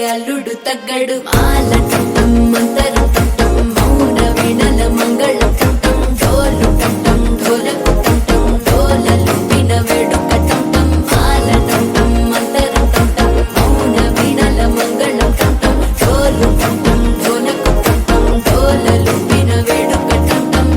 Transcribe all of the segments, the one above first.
అల్లుడు తగ్గడు మాలటం మంతరం టం మౌన వీణల మంగళం టం డోలు టం డోలకు టం డోలలు విన వేడుక టం మాలటం మంతరం టం మౌన వీణల మంగళం టం డోలు టం డోలకు టం డోలలు విన వేడుక టం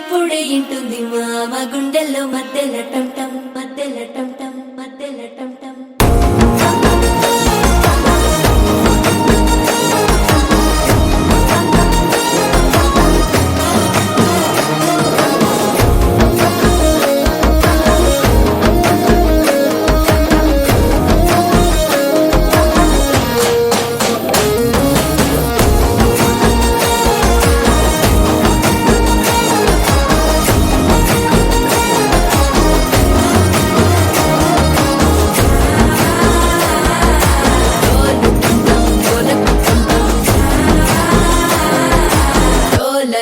పొడి ఇంటుంది మామ గుండెల్లో మధ్యల టం టం మధ్యల టం టం మధ్యల టం టం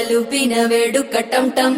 లూపిన వేడుక టం టం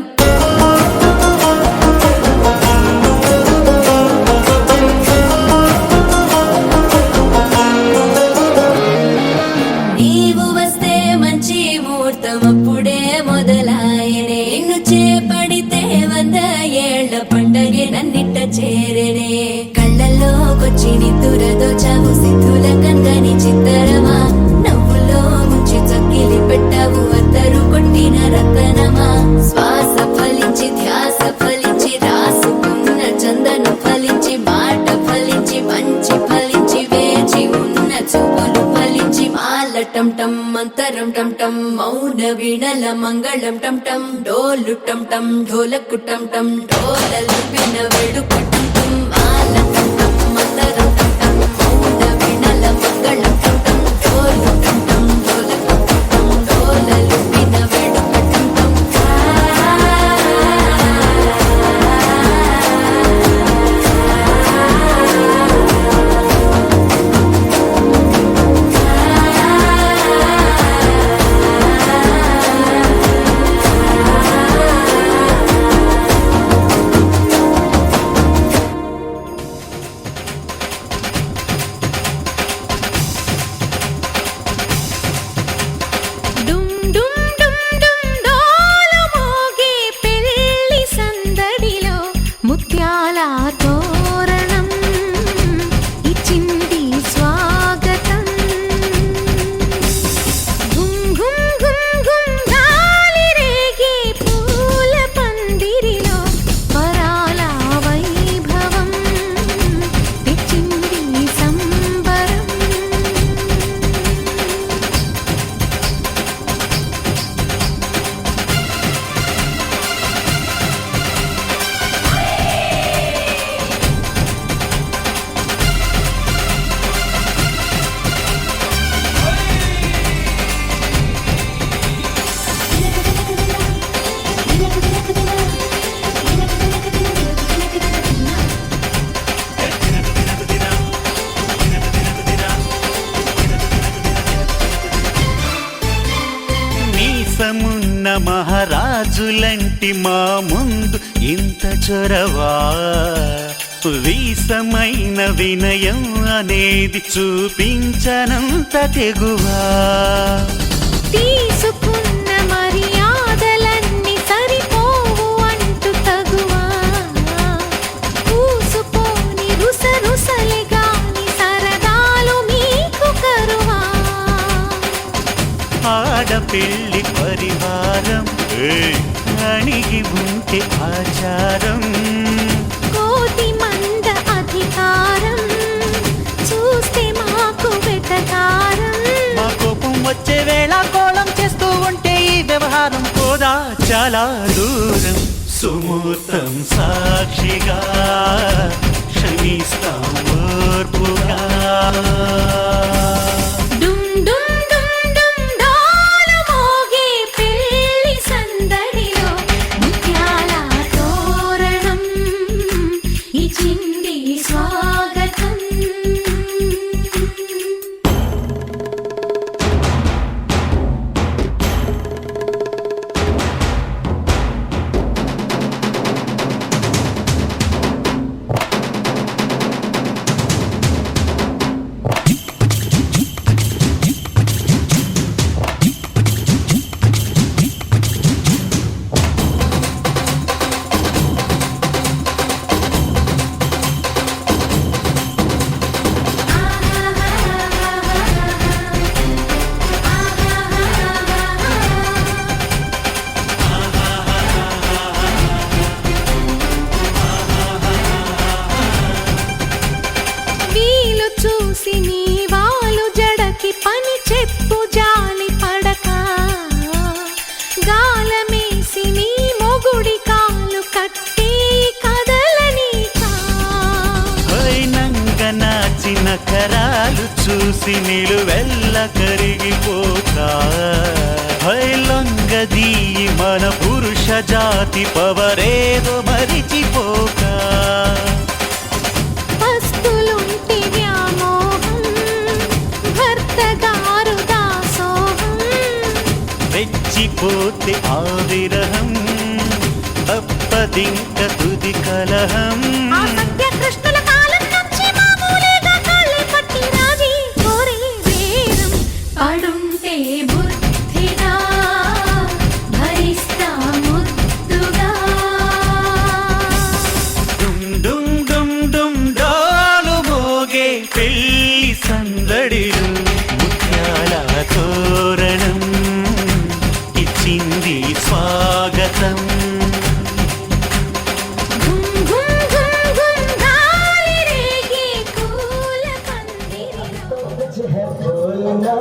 నీవు వస్తే మంచి ముహూర్తం అప్పుడే మొదలాయనే నిన్ను చేపడితే 100 ఏళ్ల పండగే నన్నిట్ట చేరనే కళ్ళల్లోకొచ్చి నిద్దురదో చావు సిద్ధుల కందని చిత్తరమా నవ్వులో ముంచి చక్కిలి పెట్టావు అద్దరు కొట్టిన రతనమా శ్వాస ఫలించి ధ్యాస ఫలించి రాసుకున్న చందను ఫలించి మాట ఫలించి మంచి ఫలించి వేచి ఉన్న చూపులు ఫలించి మాలటం టం మంతరం టం టం మౌన వీణల మంగళం టం టం డోలు టం టం ఢోలకు టం టం డోలలు విన వేడుక టం టం మాలటం టం మంతరం టం టం మౌన వీణల మంగళం టం టం డోలు టం టం ఢోలకు టం టం డోలలు విన వేడుక టం టం మీసమున్న మహారాజులంటి మా ముందు ఇంత చొరవా వీసమైన వినయం అనేది చూపించనంత తెగువా తీసుకున్న మర్యాదలన్నీ సరిపోవు అంటూ తగువా పూసుపోని రుసరుసలే గాని సరదాలు మీకు కరువా ఆడపిల్లి పరివారం అణిగి ఉంటే ఆచారం కోటి మంద అధికారం చూస్తే మాకు వెటకారం మా కోపం వచ్చే వేళ కోళం చేస్తూ ఉంటే ఈ వ్యవహారం పోదా చాలా దూరం సుమూర్తం సాక్షిగా క్షమిస్తాం ఓర్పుగా డుమ్ డుమ్ డుమ్ డుమ్ డాలు మోగే పెళ్లి సందడిలో ముత్యాల తోరణం ఇచ్చింది స్వాగతం వీలు చూసి నీ వాలు జడకి పని చెప్పు జాలి పడక గాలమేసి నీ మొగుడి కాలు కట్టి కదలనీకా వైనంగ నాచిన కరాలు చూసి నిలువెల్ల కరిగిపోతా లొంగదీ మన పురుష జాతి పవరేదో మరిచిపోక పస్తులుంటి వ్యామోహం భర్త గారు దాసోహం రెచ్చిపోతే ఆ విరహం తప్పదింక తుది కలహం ఆ సత్యకృష్ణుల కాలం నుంచి మామూలుగా కాళ్ళే పట్టి రాజీ కోరే వేరం పడుంటే బుద్ధిగా భరిస్తా ముద్దుగా డుమ్ డుమ్ డుమ్ డుమ్ డాలు మోగే పెళ్లి సందడిలు ముత్యాల తోరణం ఇచ్చింది స్వాగతం ఘుమ్ ఘుమ్ ఘుమ్ ఘుమ్ గాలి రేగే పూల పందిరిలో कुछ है बोलना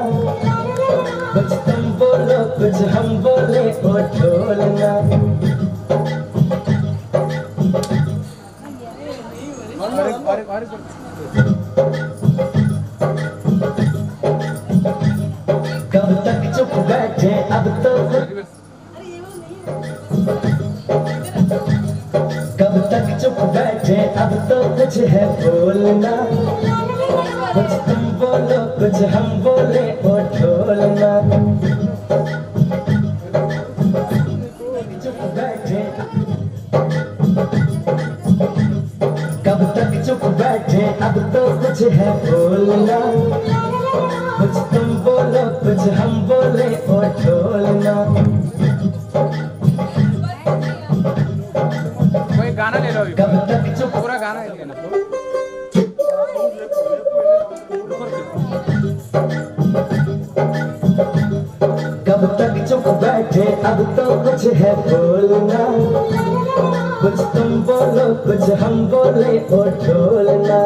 कुछ तुम बोलो कुछ हम बोले ओ ढोलना कब तक चुप बैठे अब तो कब तक चुप बैठे अब तो कुछ है बोलना कुछ तुम बोलो कुछ हम बोले ओ ढोलना चुप बैठे कब तक चुप बैठे अब तो कुछ है बोलना कुछ तुम बोलो कुछ हम बोले ओ ढोलना कोई गाना ले लो अभी। कब तक चुप पूरा गाना ले लेना कब तक चुप बैठे अब तो कुछ है बोलना कुछ तुम बोलो कुछ हम बोले ओ ढोलना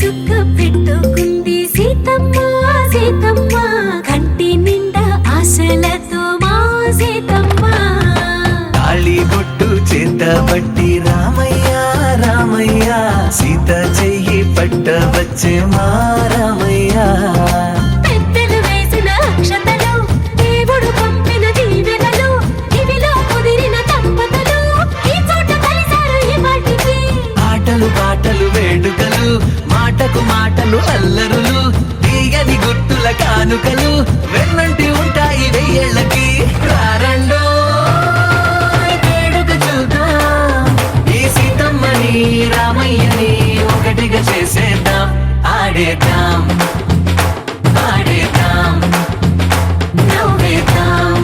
చుక్క పెట్టుకుంది సీతమ్మ సీతమ్మ కంటి నిండా ఆశలతో మా సీతమ్మ తాళి బొట్టు చేత బట్టి రామయ్య రామయ్య సీత చెయ్యి పట్ట వచ్చే మా రామయ్య పెద్దలు వేసిన అక్షతలు దేవుడు పంపిన దీవెనలు ఇవిలో కుదిరిన దంపతులు ఈ చోట కలిసారు ఈ వాటికి ఆటలు పాటలు వేడుకలు మాటకు మాటలు అల్లరులు తీయని గుర్తుల కానుకలు వెన్నంటి ఉంటాయి వెయ్యేళ్ళకి రారండో వేడుక చూద్దాం ఈ సీతమ్మని రామయ్యని ఒకటిగా చేసేద్దాం ఆడేద్దాం ఆడేద్దాం నవ్వేద్దాం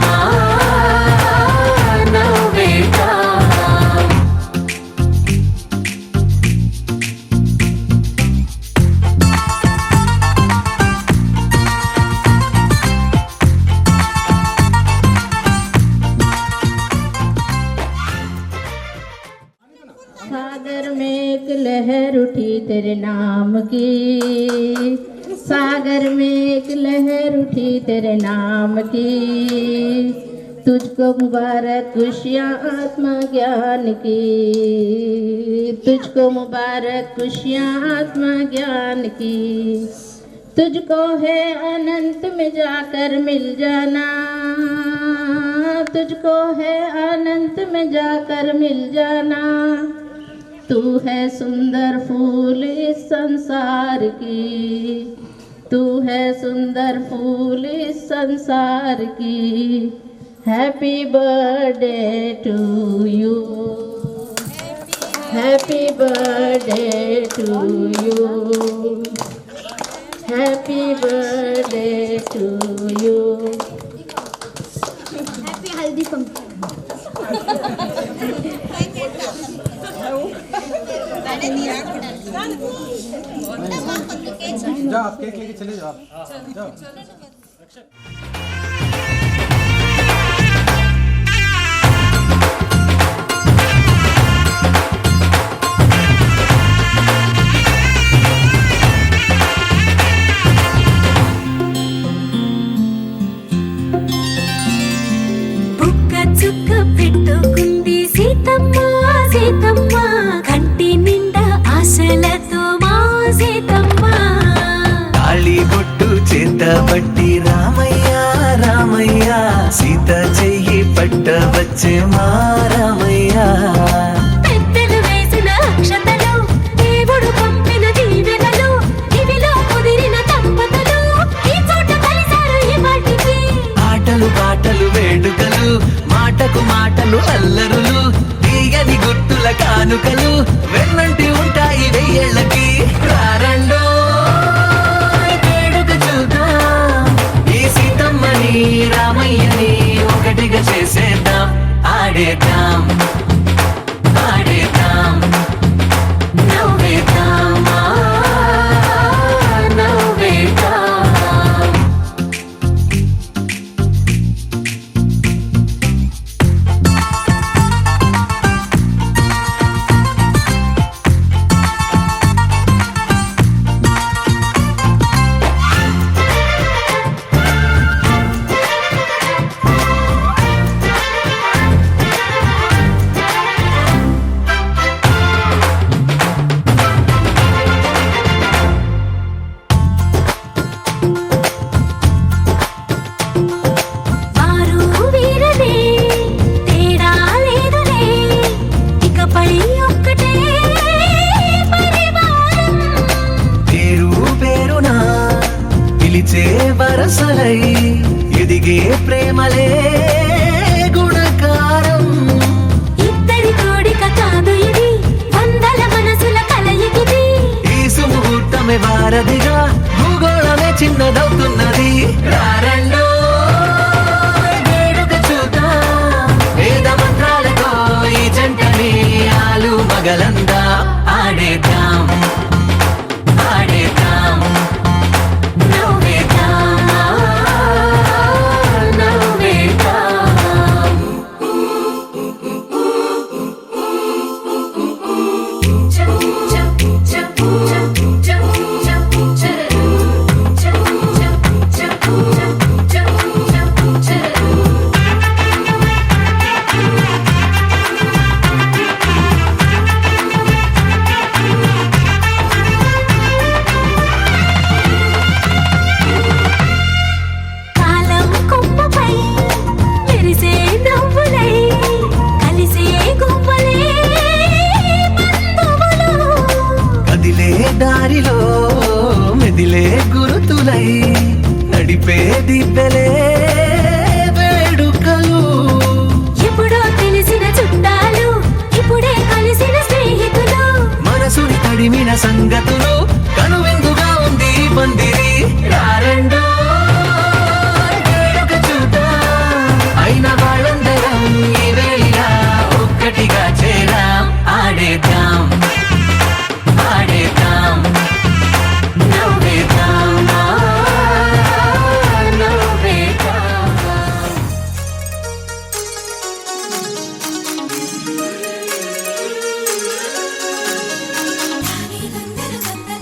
నవ్వేద్దాం सागर में एक लहर उठी तेरे नाम की सागर में एक लहर उठी तेरे नाम की तुझको मुबारक खुशियाँ आत्मा ज्ञान की तुझको मुबारक खुशियाँ आत्मा ज्ञान की तुझको है अनंत में जाकर मिल जाना तुझको है अनंत में जाकर मिल जाना तू है सुंदर फूल इस संसार की तू है सुंदर फूल इस संसार की happy birthday to you happy birthday to you happy birthday to you happy haldi function जाओ आप केक लेके चले जाओ जाओ బుక్క చుక్క పెట్టుకుంది సీతమ్మ సీతమ్మ కంటి నిండా ఆశలతో మా సీతమ్మ తాళి బొట్టు చేత బట్టి రామయ్య రామయ్య సీత చెయ్యి పట్ట వచ్చే మా రామయ్య పెద్దలు వేసిన అక్షతలు దేవుడు పంపిన దీవెనలు ఇవిలో కుదిరిన దంపతులు ఈ చోట కలిసారు ఈ వాటికి ఆటలు పాటలు వేడుకలు మాటకు మాటలు అల్లరులు తీయని గుర్తుల కానుకలు వెన్నంటి ఉంటాయి వెయ్యేళ్ళకి రారండో వేడుక చూద్దాం ఈ సీతమ్మని రామయ్యని ఒకటిగా చేసేద్దాం ఆడేద్దాం ఆడేద్దాం నవ్వేద్దాం నవ్వేద్దాం వారు వీరనే తేడా లేదులే ఇకపై ఒక్కటే పరివారం పేరు పేరున పిలిచే వరసలై ఎదిగే ప్రేమలే గుణకారం ఇద్దరి కోడిక కాదు ఇది వందల మనసుల కలయికిది ఈ సుముహూర్తమే వారధిగా భూగోళమే చిన్నదవుతున్నది రారండో వేడుక చూద్దాం వేద మంత్రాలతో ఈ జంటని ఆలు మగలందా ఆడేద్దాం ఆడేద్దాం నవ్వేద్దాం నవ్వేద్దాం చ చ చ చ చ దారిలో మెదిలే గురుతులై నడిపే దిబ్బెలే వేడుకలు. ఎప్పుడో తెలిసిన చుట్టాలు ఇప్పుడే కలిసిన స్నేహితులు మనసుని తడిమిన సంగతులు కనువిందుగా ఉంది ఈ పందిరి. రారెండో వేడుక చూద్దాం, అయిన వాళ్ళందరం ఈ వేళ ఒక్కటిగా చేరాం. ఆడేద్దాం ఆడేద్దాం నవ్వేద్దాం నవ్వేద్దాం. తందర తందర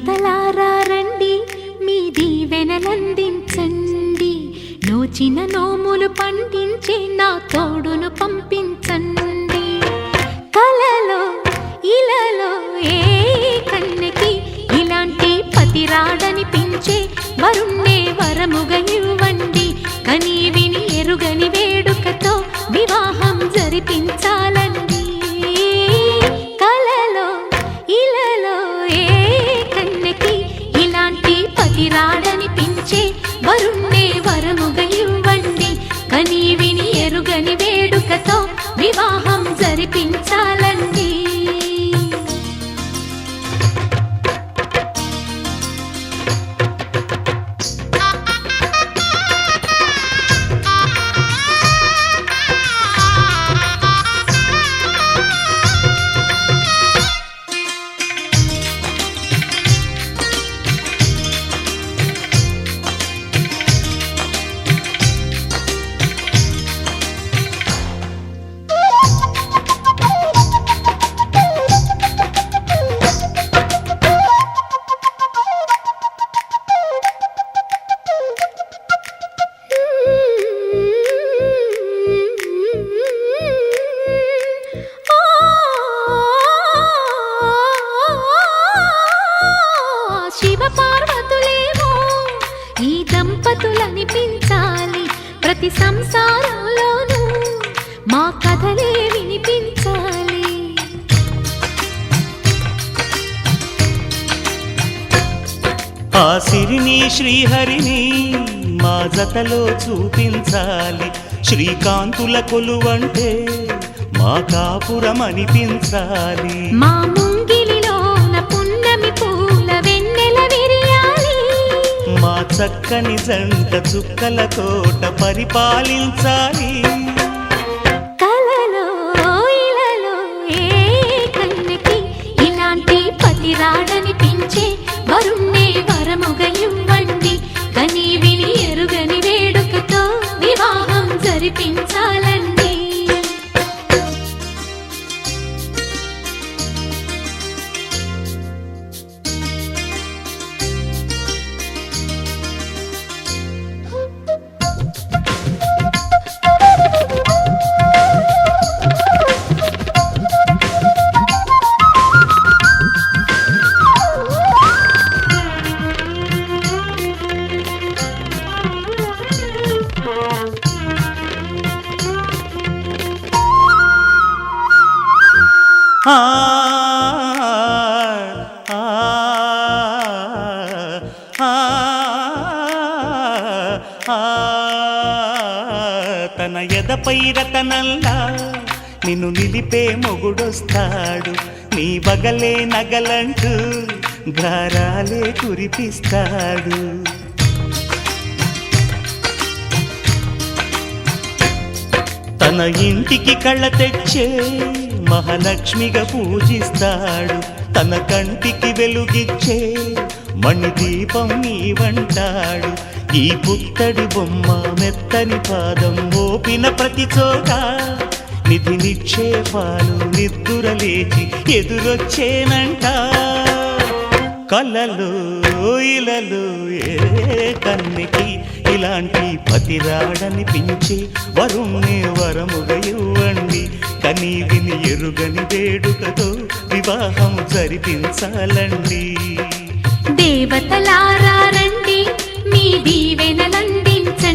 దేవతలారా రండి మీ దీవెనలందించండి నోచిన నోములు పండించే నా తోడును పంపించండి కలలో ఇలలో ఏ కన్నెకి ఇలాంటి పతి రాడనిపించే వరుణ్ణే వరముగా ఇవ్వండి కని విని ఎరుగని వేడుకతో వివాహం జరిపించాలండి కలలో ఇలలో ఏ కన్నెకి ఇలాంటి పతి రాడనిపించే వరుణ్ణే వరముగా ఇవ్వండి కని విని ఎరుగని వేడుకతో వివాహం జరిపించాలండి శివపార్వతులేమో ఈ దంపతులనిపించాలి ప్రతి సంసారంలోనూ మా కథలే వినిపించాలి ఆ సిరిని శ్రీహరిని మా జతలో చూపించాలి శ్రీకాంతుల కొలువంటే మా కాపురం అనిపించాలి మా ముంగిలిలోన పున్నమి పూల వెన్నెల విరియాలి మా చక్కని జంట చుక్కల తోట పరిపాలించాలి కలలో ఇలలో ఏ కన్నెకి ఇలాంటి పతి రాడనిపించే వరుణ్ణే వరముగా ఇవ్వండి కని విని ఎరుగని వేడుకతో వివాహం జరిపించాలండి ఆ ఆ ఆ ఆ తన ఎదపై రతనల్లా నిన్ను నిలిపే మొగుడొస్తాడు నీ బగలే నగలంటూ గారాలే కురిపిస్తాడు తన ఇంటికి కళ్ళ తెచ్చే మహాలక్ష్మిగా పూజిస్తాడు తన కంటికి వెలుగిచ్చే మణిదీపం నీవంటాడు ఈ పుత్తడి బొమ్మ మెత్తని పాదం మోపిన ప్రతి చోట నిధి నిక్షేపాలు నిద్దురలేచి ఎదురొచ్చేనంట కలలో ఇలలో ఏ కన్నికి ఇలాంటి పతి రాడనిపించి వరుణ్ణే వరముగా ఇవ్వండి కని విని ఎరుగని వేడుకతో వివాహం జరిపించాలండి దేవతలారా రండి మీ దీవెనలందించండి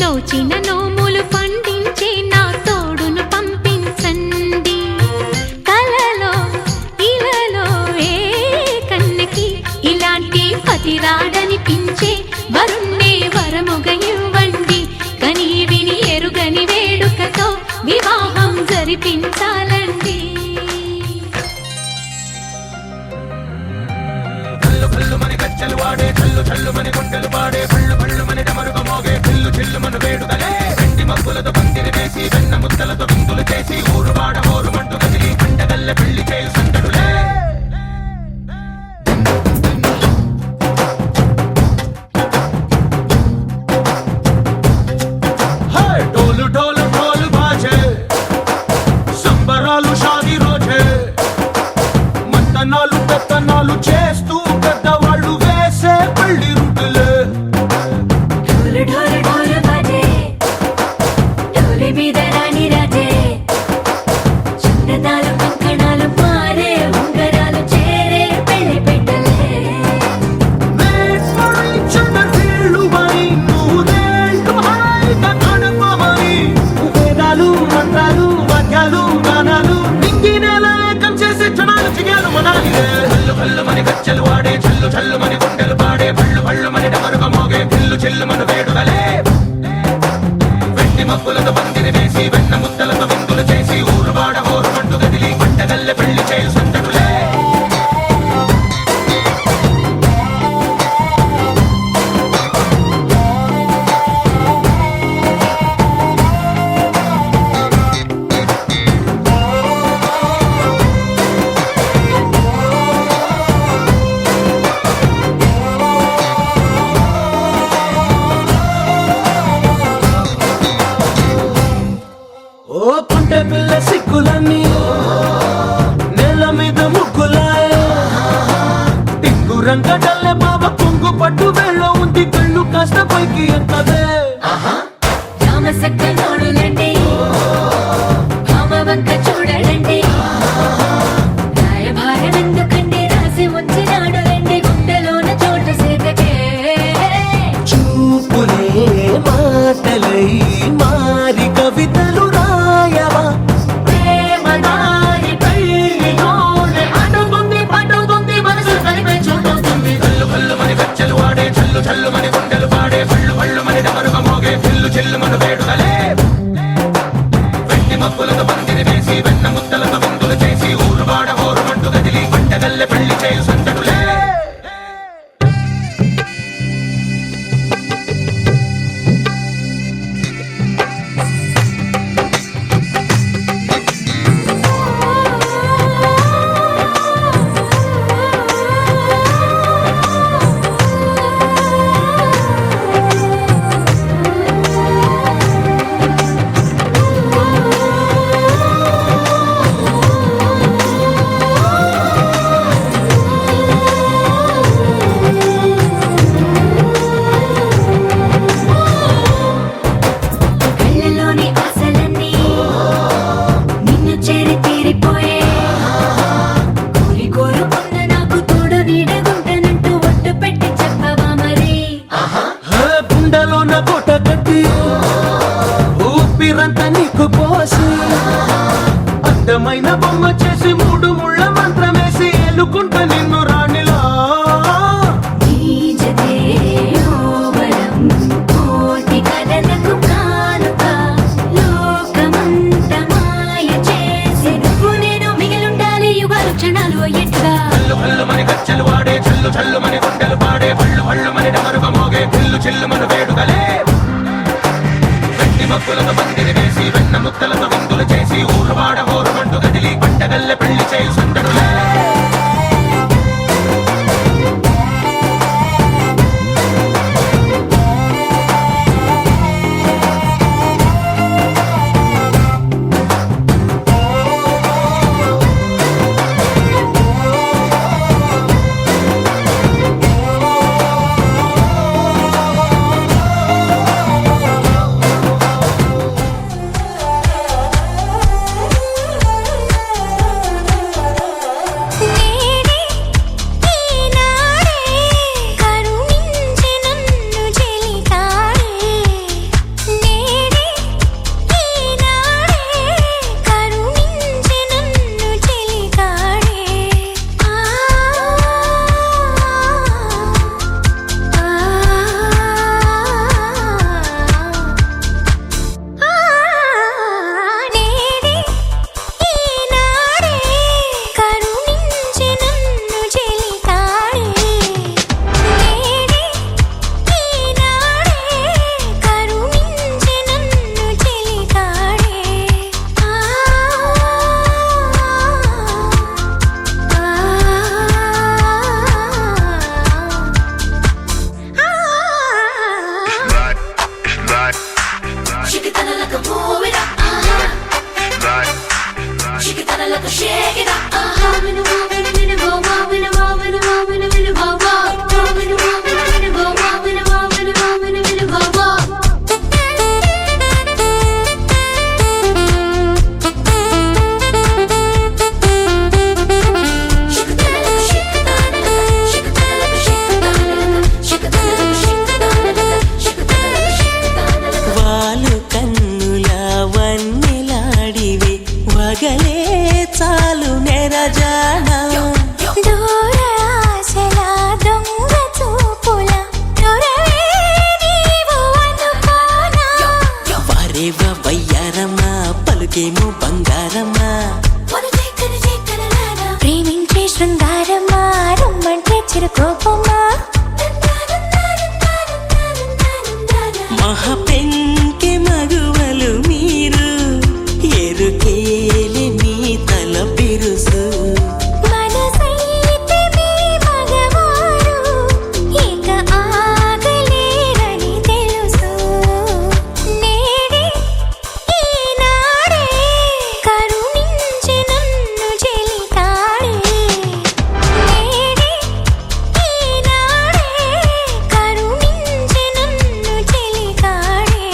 నోచిన నోములు పండించే నా తోడును పంపించండి కలలో ఇలలో ఏ కన్నెకి ఇలాంటి పతి రాడనిపించే వరుణ్ణే వరముగా ఇవ్వండి కని విని ఎరుగని వేడుకతో వివాహం జరిపించాలండి చల్లు చల్లు మని గుండెలు పాడే పళ్ళు పళ్ళు మని డమరుగా మోగే పిల్లు చిల్లు మన వేడుదలే వెండి మబ్బులతో పందిరి వేసి వెన్న ముద్దలతో విందులు చేసి ఊరు వాడ ఊరు మంటు కదిలి పండగల్ల పెళ్లి చేయు సందడులే డోలు డోలు డోలు బాజే సంబరాలు షాదీ రోజే మంతనాలు పెత్తనాలు చేస్తూ వేసి వెన్న ముద్దలతో విందులు చేసి ఊరువాడ హోరుమంటూ కదిలి పండగల్లె పెళ్లి చేయు సందడులే ఓ పుంట పిల్ల సిక్కులన్నీ నేల మీద ముగ్గులాయ టింగు రంగడల్లె బాబ కొంగు పట్టు వెళ్ళ ఉంది కళ్ళు కాస్త పైకి ఎత్తదే రామసక్క నోడులండి భామ వంక చూడడండి రాయభారం ఎందుకండి రాసి ఉంచినాడు రండి గుండెలోన చోటు సేదకే చూపులే మాటలై మారి కవితలు రాయవా ప్రేమ దారి పెళ్లిలోనే అడుగుంది పడుతుంది మనసు కలిపే చోటవుతుంది కల్లు కల్లు మని గజ్జలు వాడే చల్లు చల్లు మని గుండెలు పాడే పళ్ళు పళ్ళు మని డమరుగ మోగే పిల్లు చెల్లు మన వేడుదలే వెండి మబ్బులతో పందిరి వేసి వెన్న ముద్దలతో విందులు చేసి ఊరువాడ హోరుమంటూ కదిలి పండగల్లె పెళ్లి చేయు సందడులే కళ్ళలోని ఆశలన్నీ నిన్ను చేరి తీరిపోయే కోరి కోరుకున్న నాకు తోడు నీడగుంటనంటూ ఒట్టు పెట్టి చెప్పవా మరి గుండెలోన కోట కట్టి ఊపిరంతా నీకు పోసి అందమైన బొమ్మ చేసి మూడు ముళ్ళ మంత్రమేసి ఎలుకుంటా నిన్ను రాణిలా నీ జతే ఓవరం కోటి కలలకు కానుక లోకమంత మాయ చేసి నువ్వు నేను మిగిలుండాలి యుగాలు క్షణాలు అయ్యేట్టుగా కల్లు కల్లు మని గజ్జలు వాడే చల్లు చల్లు మని గుండెలు పాడే పళ్ళు పళ్ళు మని డమరుగ మోగే పిల్లు చెల్లు మన వేడుదలే వెండి మబ్బులతో పందిరి వేసి వెన్న ముద్దలతో విందులు చేసి ఊరువాడ హోరుమంటూ కదిలి పండగల్లె పెళ్లి చేయు సందడులే చాలు నెరజానా పలుకేమో బంగారమ్మా ప్రేమించే శృంగారమ్మా రమ్మంటే చిరుకోపమ్మా మహా పెంకె మగువలు మీరు ఎరుకేలి మీ తల బిరుసు మనసైతే మీ మగవారు ఇక ఆగలేరని తెలుసు నేడే ఈనాడే కరుణించి నన్ను చెలితాడే నేడే ఈనాడే కరుణించి నన్ను చెలితాడే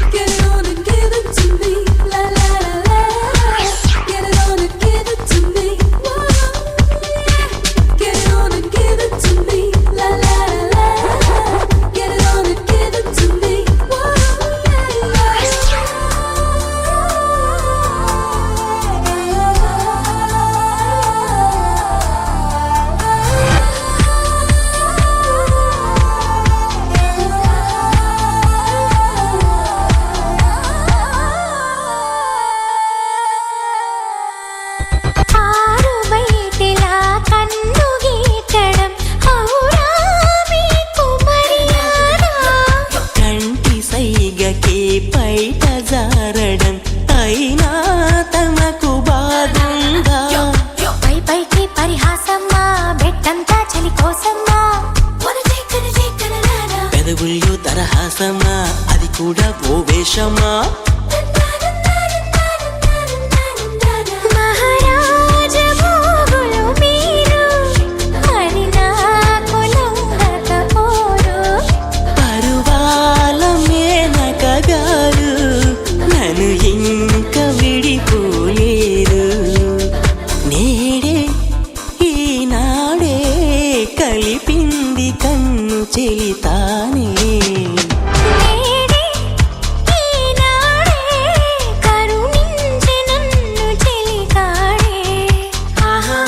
Get it on and give it to me, la la la la. Get it on and give it to me, whoa. Get it on and give it to me, la la la la. Get it on and give it to me, whoa. ఆరు బయటిలా కన్ను గీటడం ఔరా మీకు మర్యాద కంటి సైగకే పైట జారడం అయినా తమకు బాగుందా పై పైకి పరిహాసమ్మా బెట్టంతా చలి కోసమ్మా పెదవుల్లో తరహాసమా అది కూడా ఓ వేషమా మహారాజ భోగులు మీరు మరి నాకు లొంగకపోరు పరువాల మేనక గారు నన్ను ఇంక విడిపోలేరు నేడే ఈనాడే కలిపింది కన్ను చెలితానే నేడే ఈనాడే కరుణించి నన్ను చెలితాడే ఆహా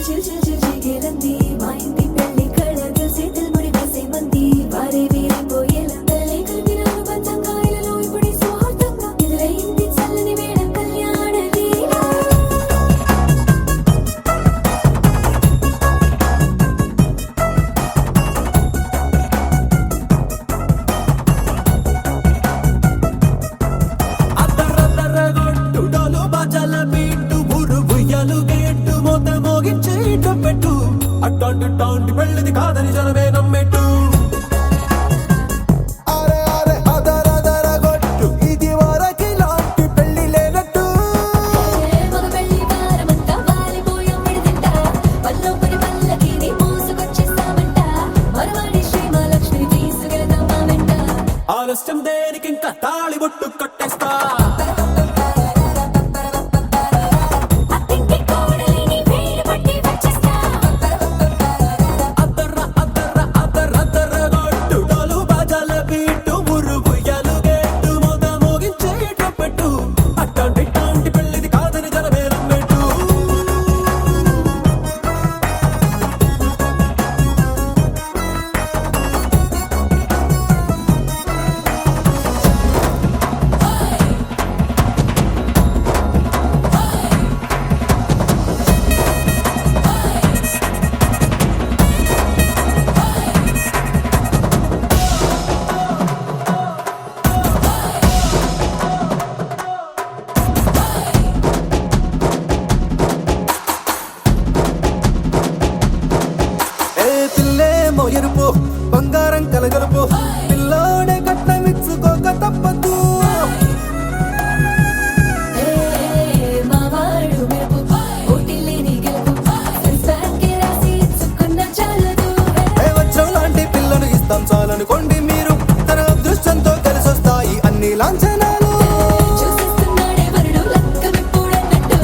చిగిలంది మా ఇంటి పెళ్లి కళగా చేతులు ముడి వేసే మంది వారే వీరిపోయేలా తల్లి కలిపిన అనుబంధంగా ఇలలో ఇప్పుడు స్వార్థంగా ఎదురైంది చల్లని వేడం కళ్యాణ లీల అద్దరద్దరగొట్టు డోలు బాజాల బీటు ఊరు ఉయ్యాలు గేట్టు మోత మోగించే పెట్టు అట్టాంటి టాంటి పెళ్ళిది కాదని జనమే నమ్మెట్టు అరే అరే అదరదరగొట్టు ఇది వరకి లాంటి పెళ్లి లేనట్టు మగ పెళ్లి వారమంతా వాలిపోయాం విడిదింట పల్లోపరి పల్లకిని మోసుకొచ్చేస్తామంట మరవాడి శ్రీమహాలక్ష్మి తీసుకెళ్దాం మా వెంట ఆలస్యం దేనికింక తాళి బొట్టు కట్టేస్తా అత్తింటి కోడలిని వేలు పట్టి వచ్చేస్తా అద్దర్ర అద్దర్ర అద్దరద్దరగొట్టు డోలు బాజాల బీటు ఊరు ఉయ్యాలు గేట్టు మోత మోగించే పెట్టు అట్టాంటి టాంటి పెళ్ళిది కాదని జనమే నమ్మెట్టు అనుకోండి మీరు తన అదృష్టంతో కలిసొస్తాయి అన్ని లాంఛనాలు. చూసేస్తున్నాడే వరుడు లక్కమెప్పుడన్నట్టు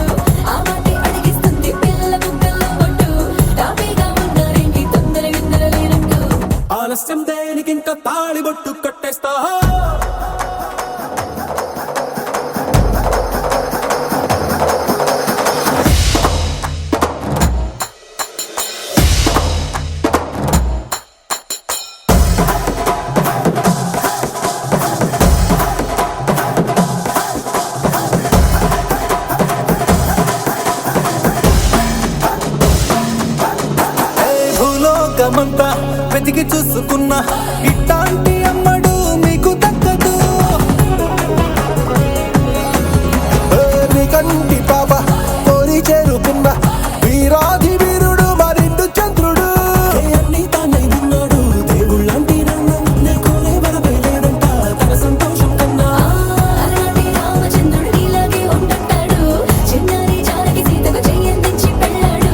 ఆ మాటే అడిగిస్తుంది పిల్ల బుగ్గల్లో ఒట్టు తాపీగా ఉన్నారేంటి తొందర గిందర లేనట్టు ఆలస్యం దేనికి ఇంకా తాళిబొట్టు కట్టేస్తా. భూలోకమంతా వెతికి చూసుకున్నా ఇట్లాంటి అమ్మడు మీకు దక్కదు. నీ కంటి పాప కోరి చేరుకున్న వీరాధి వీరుడు మరిండు చంద్రుడు. అన్ని తానై ఉన్నాడు దేవుళ్ళంటి నన్ను నే కోరే వరమే లేదంట తన సంతోషం కన్నా. అలాంటి రామచంద్రుడు నీలాగే ఉంటుంటాడు చిన్నారి జానకి సీతకు చెయ్యందించి పెళ్ళాడు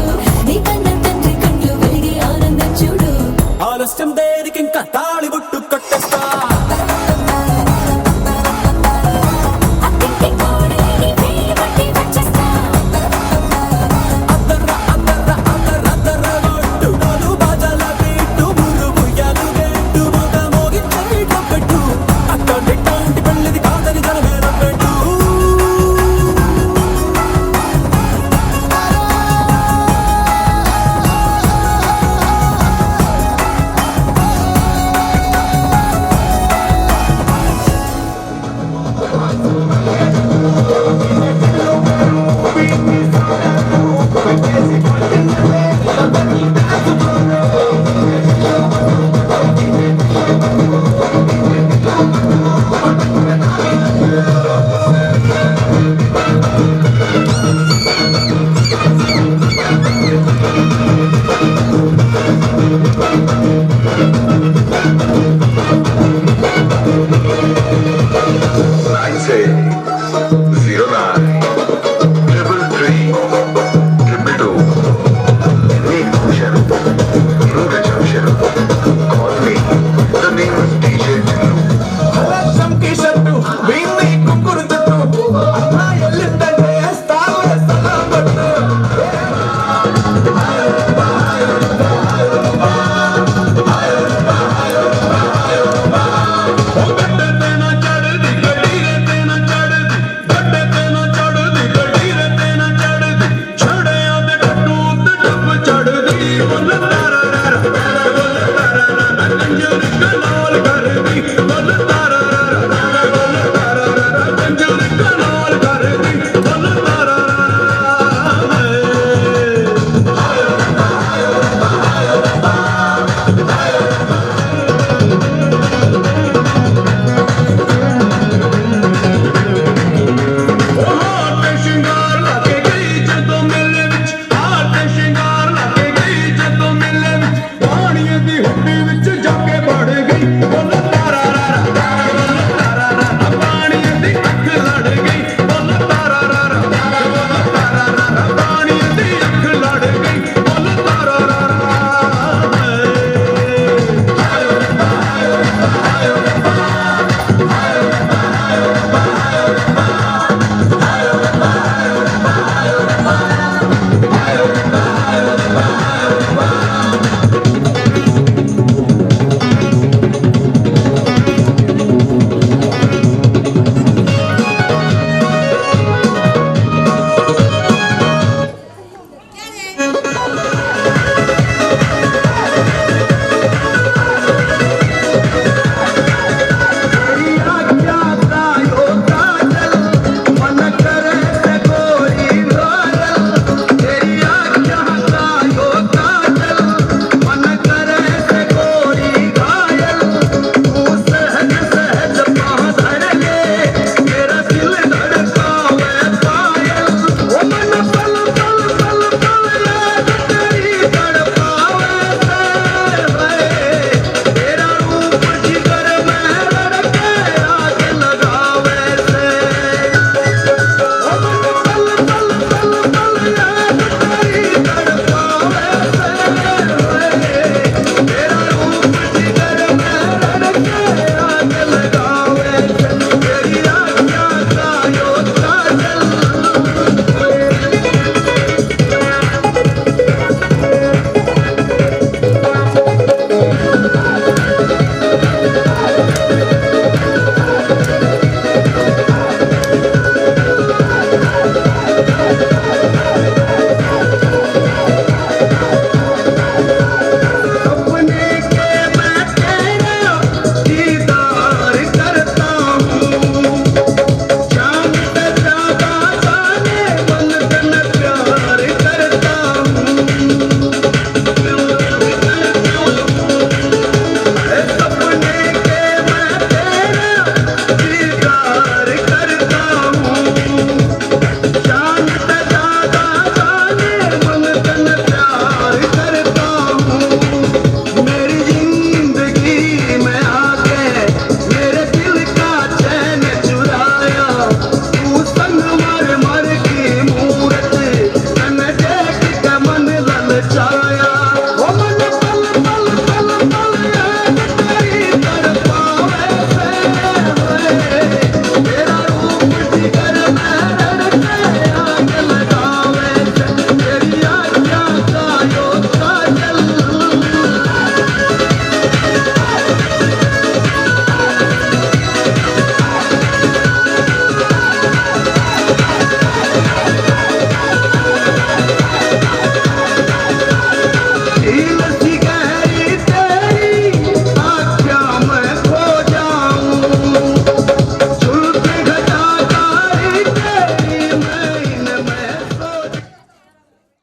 నీ కన్న తండ్రి కంట్లు వెలిగి ఆనందం చూడు ఆలస్యం దేనికి ఇంకా తాళిబొట్టు కట్టేస్తా.